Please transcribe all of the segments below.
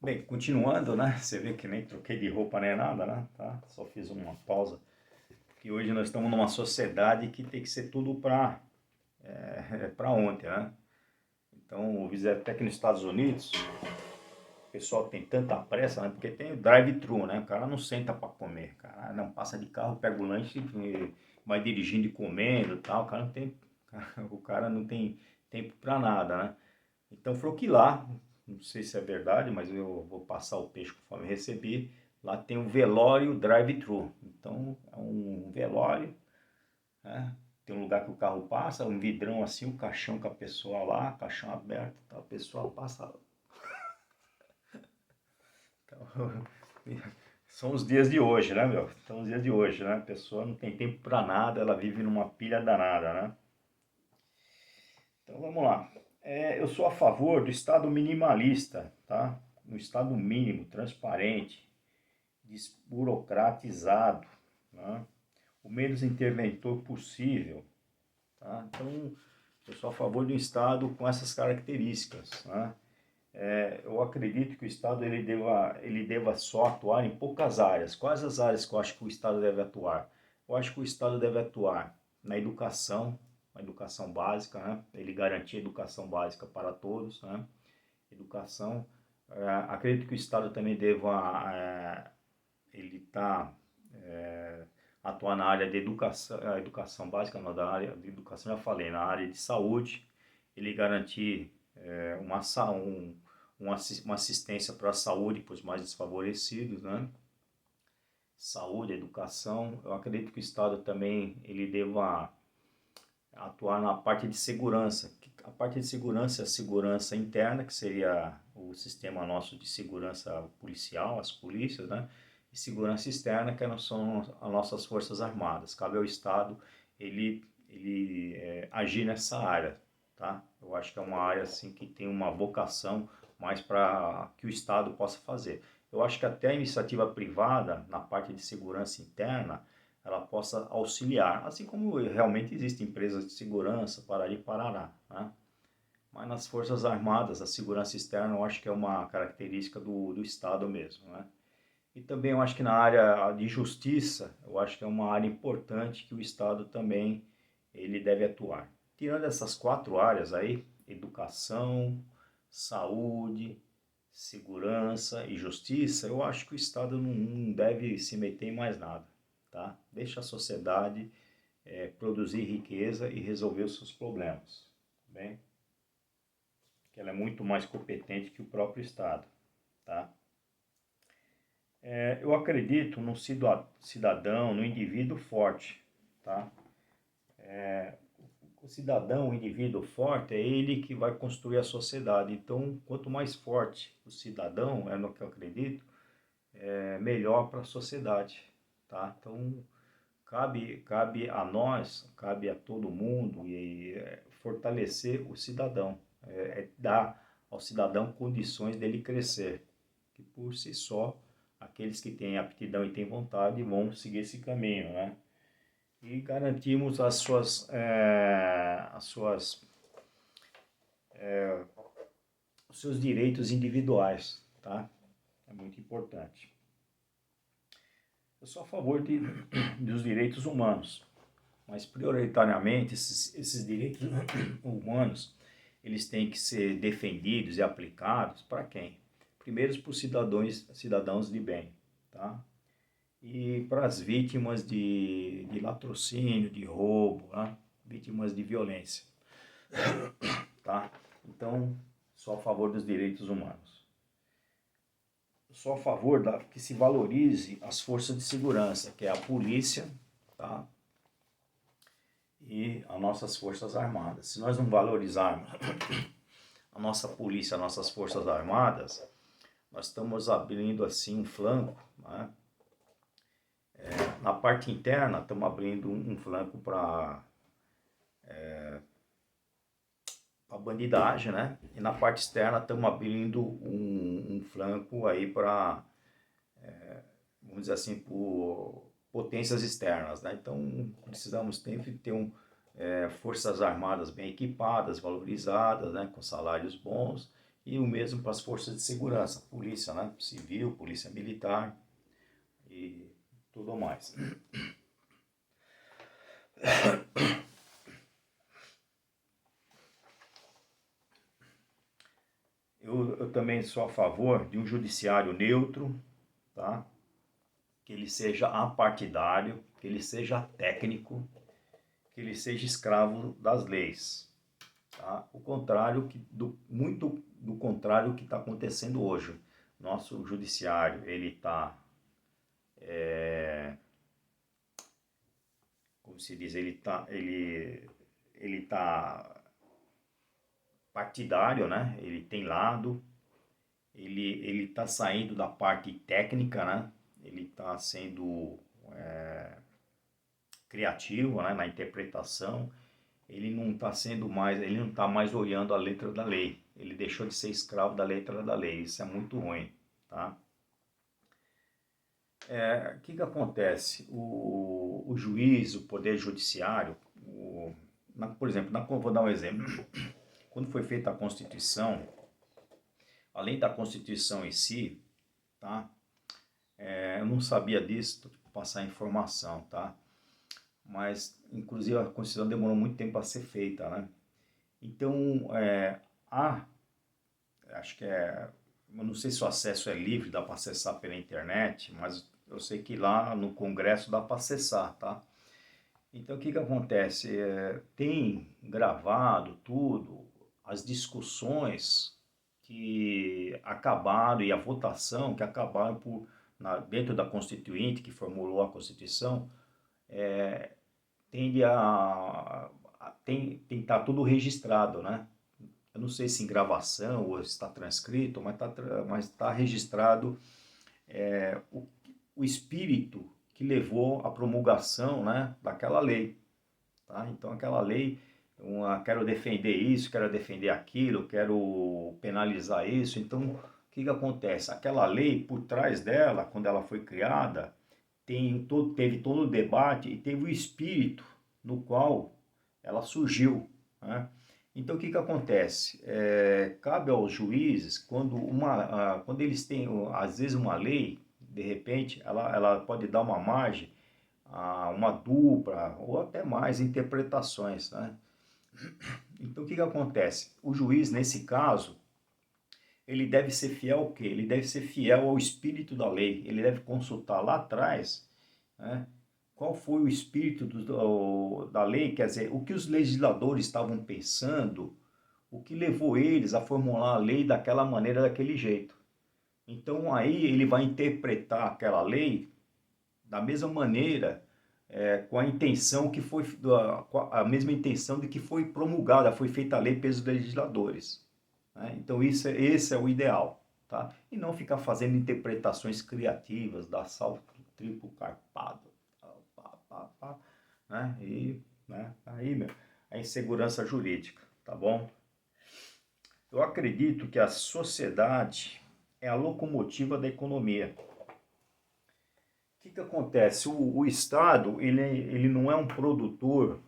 Bem, continuando, né? Você vê que nem troquei de roupa nem nada, né? Tá? Só fiz uma pausa. Porque hoje nós estamos numa sociedade que tem que ser tudo para ontem, né? Então, eu vi até que nos Estados Unidos, o pessoal tem tanta pressa, né? Porque tem o drive-thru, né? O cara não senta para comer, cara. Não passa de carro, pega o lanche e vai dirigindo e comendo e tal. O cara não tem tempo para nada, né? Então falou que lá, não sei se é verdade, mas eu vou passar o peixe conforme recebi. Lá tem um velório drive-thru. Então é um velório, né? Tem um lugar que o carro passa, um vidrão assim, um caixão com a pessoa lá, caixão aberto, tá? A pessoa passa. Então, são os dias de hoje, né, meu? São os dias de hoje, né? A pessoa não tem tempo para nada, ela vive numa pilha danada, né? Então vamos lá. Eu sou a favor do Estado minimalista, tá? Um Estado mínimo, transparente, desburocratizado, né? O menos interventor possível. Tá? Então, eu sou a favor de um Estado com essas características. Né? Eu acredito que o Estado ele deva só atuar em poucas áreas. Quais as áreas que eu acho que o Estado deve atuar? Eu acho que o Estado deve atuar na educação, a educação básica, né? Ele garantir a educação básica para todos, né? Educação. Acredito que o Estado também deva ele tá atuar na área de educação, a educação básica, não, da área de educação já falei, na área de saúde, ele garantir uma assistência para a saúde para os mais desfavorecidos, né? Saúde, educação. Eu acredito que o Estado também ele deva atuar na parte de segurança. A parte de segurança é a segurança interna, que seria o sistema nosso de segurança policial, as polícias, né? E segurança externa, que são as nossas forças armadas. Cabe ao Estado ele agir nessa área, tá? Eu acho que é uma área assim que tem uma vocação mais para que o Estado possa fazer. Eu acho que até a iniciativa privada, na parte de segurança interna, ela possa auxiliar, assim como realmente existem empresas de segurança, Parari e Parará, né? Mas nas Forças Armadas, a segurança externa eu acho que é uma característica do Estado mesmo, né? E também eu acho que na área de justiça, eu acho que é uma área importante que o Estado também ele deve atuar. Tirando essas quatro áreas aí, educação, saúde, segurança e justiça, eu acho que o Estado não deve se meter em mais nada, tá? Deixa a sociedade produzir riqueza e resolver os seus problemas, tá bem? Que ela é muito mais competente que o próprio Estado, tá? Eu acredito no cidadão, no indivíduo forte, tá? O cidadão, o indivíduo forte, é ele que vai construir a sociedade. Então, quanto mais forte o cidadão, é no que eu acredito, é melhor para a sociedade, tá? Então, cabe a nós, cabe a todo mundo fortalecer o cidadão, dar ao cidadão condições dele crescer, que por si só, aqueles que têm aptidão e têm vontade vão seguir esse caminho, né? E garantimos os seus direitos individuais, tá? É muito importante. Eu sou a favor dos direitos humanos, mas prioritariamente esses direitos humanos eles têm que ser defendidos e aplicados para quem? Primeiro para os cidadãos de bem, tá? E para as vítimas de latrocínio, de roubo, né? Vítimas de violência, tá? Então, sou a favor dos direitos humanos. Sou a favor que se valorize as forças de segurança, que é a polícia, tá? E as nossas forças armadas. Se nós não valorizarmos a nossa polícia, as nossas forças armadas, nós estamos abrindo assim um flanco, né? Na parte interna, estamos abrindo um flanco para a bandidagem, né? E na parte externa, estamos abrindo um flanco aí para, vamos dizer assim, por potências externas, né? Então, precisamos sempre ter forças armadas bem equipadas, valorizadas, né? Com salários bons e o mesmo para as forças de segurança, polícia, né? Civil, polícia militar e tudo mais. Eu também sou a favor de um judiciário neutro, tá? Que ele seja apartidário, que ele seja técnico, que ele seja escravo das leis. Tá? O contrário, muito do contrário que está acontecendo hoje. Nosso judiciário, ele está, como se diz, ele tá partidário, né? Ele tem lado, ele está saindo da parte técnica, né? Ele está sendo criativo, né? Na interpretação. Ele não está sendo mais, ele não está mais olhando a letra da lei. Ele deixou de ser escravo da letra da lei. Isso é muito ruim, tá? O que acontece? O juiz, o poder judiciário, por exemplo, vou dar um exemplo. Quando foi feita a Constituição, além da Constituição em si, tá? Eu não sabia disso, vou passar a informação, tá? Mas, inclusive, a Constituição demorou muito tempo a ser feita, né? Então, acho que eu não sei se o acesso é livre, dá para acessar pela internet, mas eu sei que lá no Congresso dá para acessar, tá? Então, o que acontece? Tem gravado tudo, as discussões que acabaram e a votação que acabaram dentro da Constituinte, que formulou a Constituição, tende tem que estar tudo registrado, né? Eu não sei se em gravação ou se está transcrito, mas tá registrado o espírito que levou à promulgação, né, daquela lei. Tá? Então aquela lei, quero defender isso, quero defender aquilo, quero penalizar isso. Então o que acontece? Aquela lei, por trás dela, quando ela foi criada, teve todo o debate e teve o espírito no qual ela surgiu. Né? Então o que acontece? Cabe aos juízes, quando eles têm, às vezes, uma lei, de repente, ela pode dar uma margem a uma dupla ou até mais interpretações. Né? Então o que acontece? O juiz, nesse caso, ele deve ser fiel ao quê? Ele deve ser fiel ao espírito da lei. Ele deve consultar lá atrás, né, qual foi o espírito da lei, quer dizer, o que os legisladores estavam pensando, o que levou eles a formular a lei daquela maneira, daquele jeito. Então aí ele vai interpretar aquela lei da mesma maneira, com a intenção que foi, a mesma intenção de que foi promulgada, foi feita a lei pelos legisladores. Né? Então esse é o ideal. Tá? E não ficar fazendo interpretações criativas, dar salto triplo carpado, né? E aí, a insegurança jurídica, tá bom? Eu acredito que a sociedade é a locomotiva da economia. O que acontece? O Estado, ele não é um produtor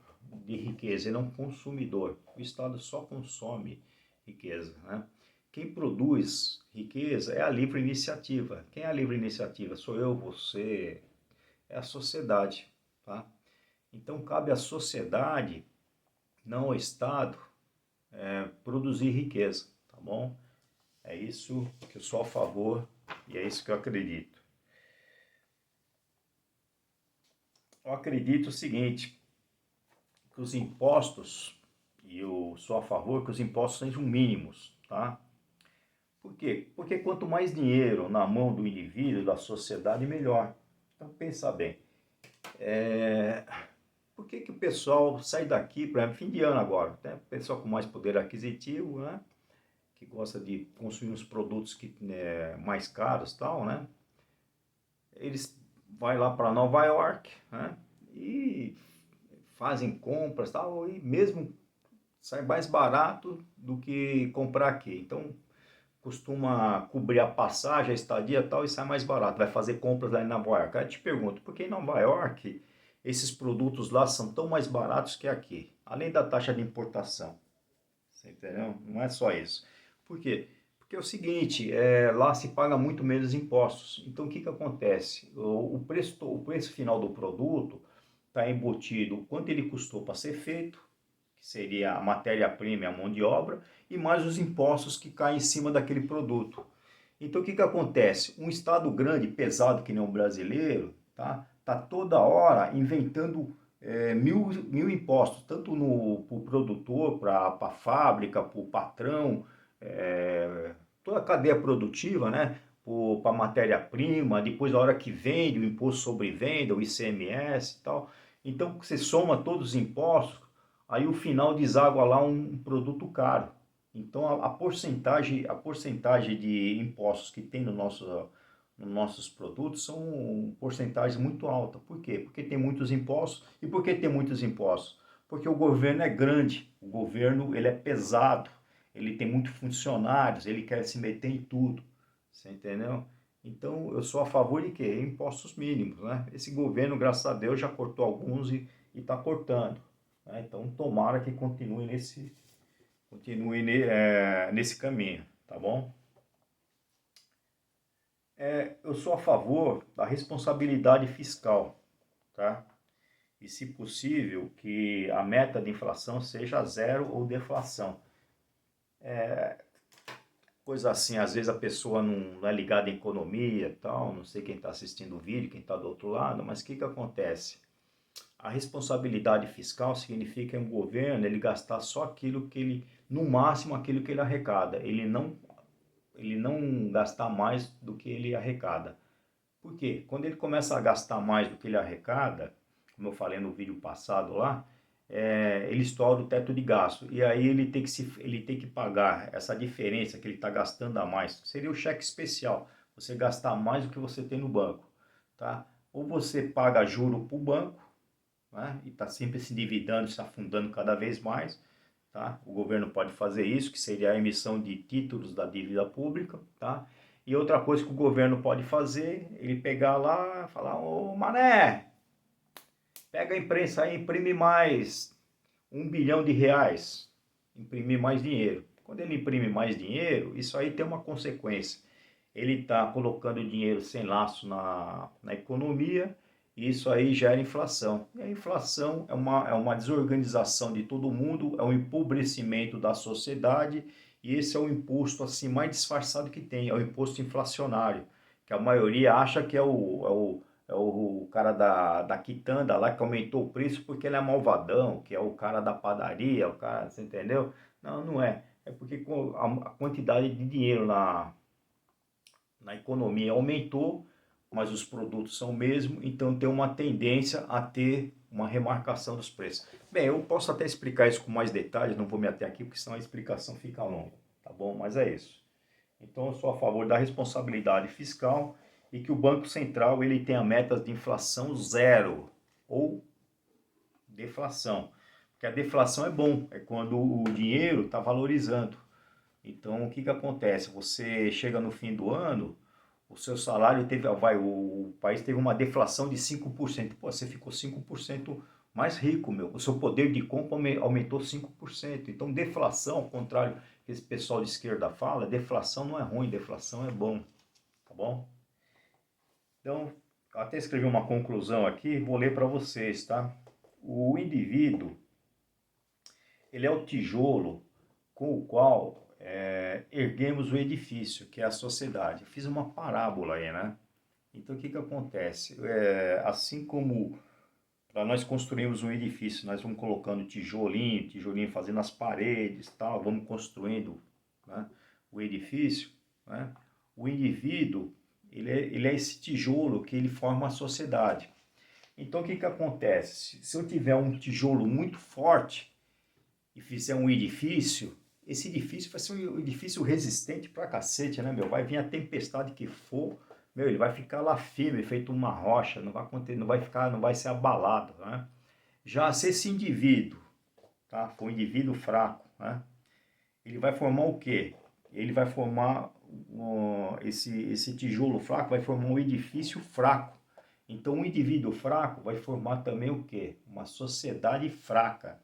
de riqueza, ele é um consumidor. O Estado só consome riqueza, né? Quem produz riqueza é a livre iniciativa. Quem é a livre iniciativa? Sou eu, você, é a sociedade, tá? Então cabe à sociedade, não ao Estado, produzir riqueza, tá bom? É isso que eu sou a favor e é isso que eu acredito. Eu acredito o seguinte, que os impostos, e eu sou a favor que os impostos sejam mínimos, tá? Por quê? Porque quanto mais dinheiro na mão do indivíduo, da sociedade, melhor. Então pensa bem, por que o pessoal sai daqui, por exemplo, fim de ano agora, né? O pessoal com mais poder aquisitivo, né? Que gosta de consumir os produtos mais caros e tal, né? Eles vão lá para Nova York, né? E fazem compras tal, e mesmo sai mais barato do que comprar aqui. Então, costuma cobrir a passagem, a estadia e tal, e sai mais barato. Vai fazer compras lá em Nova York. Aí eu te pergunto, por que em Nova York esses produtos lá são tão mais baratos que aqui? Além da taxa de importação. Você entendeu? Não é só isso. Por quê? Porque é o seguinte, lá se paga muito menos impostos. Então o que que acontece? O preço final do produto está embutido o quanto ele custou para ser feito, que seria a matéria-prima e a mão de obra, e mais os impostos que caem em cima daquele produto. Então o que que acontece? Um estado grande, pesado que nem o brasileiro, tá toda hora inventando mil impostos, tanto no pro produtor, para a fábrica, para o patrão, é, toda a cadeia produtiva, né? Para a matéria-prima, depois a hora que vende, o imposto sobre venda, o ICMS e tal. Então você soma todos os impostos, aí o final deságua lá um produto caro. Então a porcentagem de impostos que tem nos nossos produtos são porcentagens muito alta. Por quê? Porque tem muitos impostos. E por que tem muitos impostos? Porque o governo é grande, o governo ele é pesado, ele tem muitos funcionários, ele quer se meter em tudo. Você entendeu? Então eu sou a favor de quê? Impostos mínimos, né? Esse governo, graças a Deus, já cortou alguns e está cortando. Né? Então tomara que continue nesse caminho, tá bom? Eu sou a favor da responsabilidade fiscal, tá? E, se possível, que a meta de inflação seja zero ou deflação. Coisa assim, às vezes a pessoa não é ligada em economia e tal, não sei quem está assistindo o vídeo, quem está do outro lado, mas o que que acontece? A responsabilidade fiscal significa um governo ele gastar só aquilo que ele, no máximo aquilo que ele arrecada. Ele não gastar mais do que ele arrecada. Por quê? Quando ele começa a gastar mais do que ele arrecada, como eu falei no vídeo passado lá, ele estoura o teto de gasto. E aí ele tem que pagar essa diferença que ele está gastando a mais. Seria o cheque especial. Você gastar mais do que você tem no banco. Tá? Ou você paga juro para o banco, né? E está sempre se endividando, se afundando cada vez mais. Tá? O governo pode fazer isso, que seria a emissão de títulos da dívida pública. Tá? E outra coisa que o governo pode fazer, ele pegar lá e falar, ô Mané, pega a imprensa aí, imprime mais 1 bilhão de reais, imprimir mais dinheiro. Quando ele imprime mais dinheiro, isso aí tem uma consequência. Ele está colocando dinheiro sem laço na economia, e isso aí gera inflação. E a inflação é uma desorganização de todo mundo, é um empobrecimento da sociedade, e esse é o imposto assim mais disfarçado que tem, é o imposto inflacionário, que a maioria acha que é o cara da quitanda lá que aumentou o preço porque ele é malvadão, que é o cara da padaria, o cara, você entendeu? Não, não é. É porque a quantidade de dinheiro na economia aumentou, mas os produtos são o mesmo, então tem uma tendência a ter uma remarcação dos preços. Bem, eu posso até explicar isso com mais detalhes, não vou me ater aqui, porque senão a explicação fica longa, tá bom? Mas é isso. Então eu sou a favor da responsabilidade fiscal e que o Banco Central ele tenha metas de inflação zero ou deflação. Porque a deflação é bom, é quando o dinheiro está valorizando. Então, o que que acontece? Você chega no fim do ano, o seu salário o país teve uma deflação de 5%. Pô, você ficou 5% mais rico, meu. O seu poder de compra aumentou 5%. Então, deflação, ao contrário que esse pessoal de esquerda fala, deflação não é ruim, deflação é bom, tá bom? Então, eu até escrevi uma conclusão aqui, vou ler para vocês, tá? O indivíduo, ele é o tijolo com o qual erguemos o edifício, que é a sociedade. Eu fiz uma parábola aí, né? Então, o que que acontece? Assim como para nós construirmos um edifício, nós vamos colocando tijolinho, tijolinho fazendo as paredes, tal, vamos construindo, né, o edifício, né? O indivíduo, ele é esse tijolo que ele forma a sociedade. Então, o que que acontece? Se eu tiver um tijolo muito forte e fizer um edifício, esse edifício vai ser um edifício resistente pra cacete, né, meu? Vai vir a tempestade que for, meu, ele vai ficar lá firme, feito uma rocha, não vai acontecer, não vai ser abalado, né? Já se esse indivíduo, tá, for um indivíduo fraco, né, ele vai formar o quê? Ele vai formar esse tijolo fraco, vai formar um edifício fraco. Então, um indivíduo fraco vai formar também o quê? Uma sociedade fraca,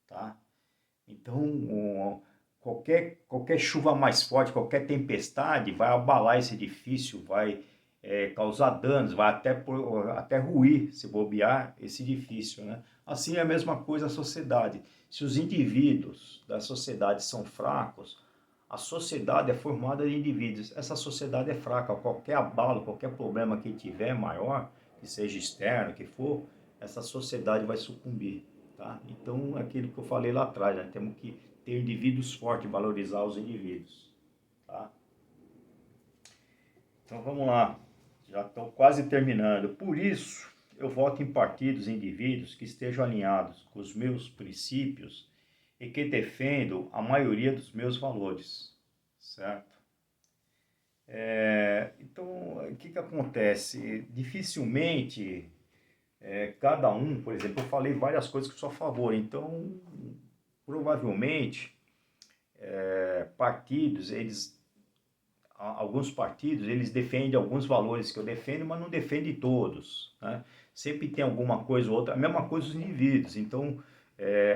tá? Então, qualquer chuva mais forte, qualquer tempestade vai abalar esse edifício, vai causar danos, vai até ruir, se bobear, esse edifício, né? Assim é a mesma coisa a sociedade. Se os indivíduos da sociedade são fracos, a sociedade é formada de indivíduos. Essa sociedade é fraca. Qualquer abalo, qualquer problema que tiver maior, que seja externo, que for, essa sociedade vai sucumbir. Tá? Então, é aquilo que eu falei lá atrás, né? Temos que ter indivíduos fortes, valorizar os indivíduos. Tá? Então, vamos lá. Já estou quase terminando. Por isso, eu voto em partidos e indivíduos que estejam alinhados com os meus princípios e que defendam a maioria dos meus valores, certo? Então, o que acontece? Dificilmente cada um, por exemplo, eu falei várias coisas que sou a favor, então provavelmente partidos, alguns partidos, eles defendem alguns valores que eu defendo, mas não defendem todos, né? Sempre tem alguma coisa ou outra, a mesma coisa os indivíduos. Então,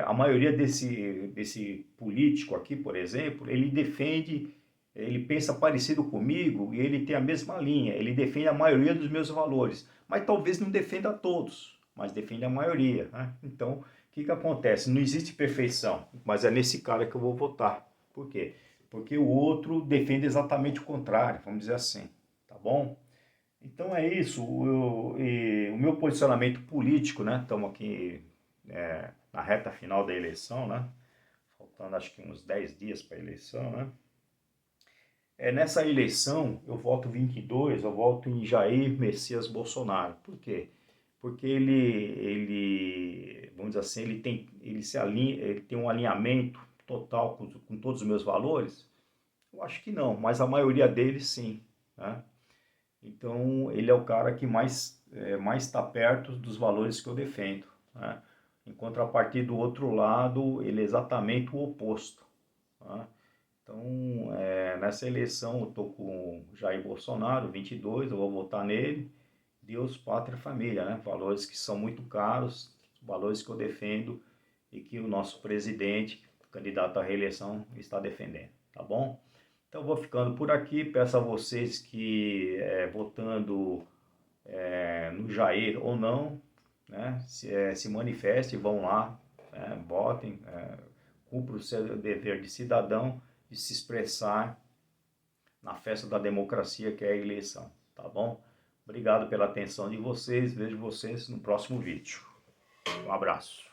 a maioria desse político aqui, por exemplo, ele pensa parecido comigo e ele tem a mesma linha, ele defende a maioria dos meus valores, mas talvez não defenda todos, mas defende a maioria, né? Então, o que acontece? Não existe perfeição, mas é nesse cara que eu vou votar. Por quê? Porque o outro defende exatamente o contrário, vamos dizer assim, tá bom? Então é isso, o meu posicionamento político, né? Estamos aqui na reta final da eleição, né? Faltando acho que uns 10 dias para a eleição, né? Nessa eleição, eu voto 22, eu voto em Jair Messias Bolsonaro. Por quê? Porque vamos dizer assim, ele tem um alinhamento total com todos os meus valores. Eu acho que não, mas a maioria deles sim, né? Então, ele é o cara que mais está perto dos valores que eu defendo, né? Em contrapartida, do outro lado, ele é exatamente o oposto, né? Então, nessa eleição, eu estou com Jair Bolsonaro, 22, eu vou votar nele. Deus, pátria e família, né? Valores que são muito caros, valores que eu defendo e que o nosso presidente, candidato à reeleição, está defendendo, tá bom? Então, vou ficando por aqui. Peço a vocês que, votando no Jair ou não, né, se manifestem, vão lá, votem, cumpram o seu dever de cidadão de se expressar na festa da democracia que é a eleição, tá bom? Obrigado pela atenção de vocês, vejo vocês no próximo vídeo. Um abraço.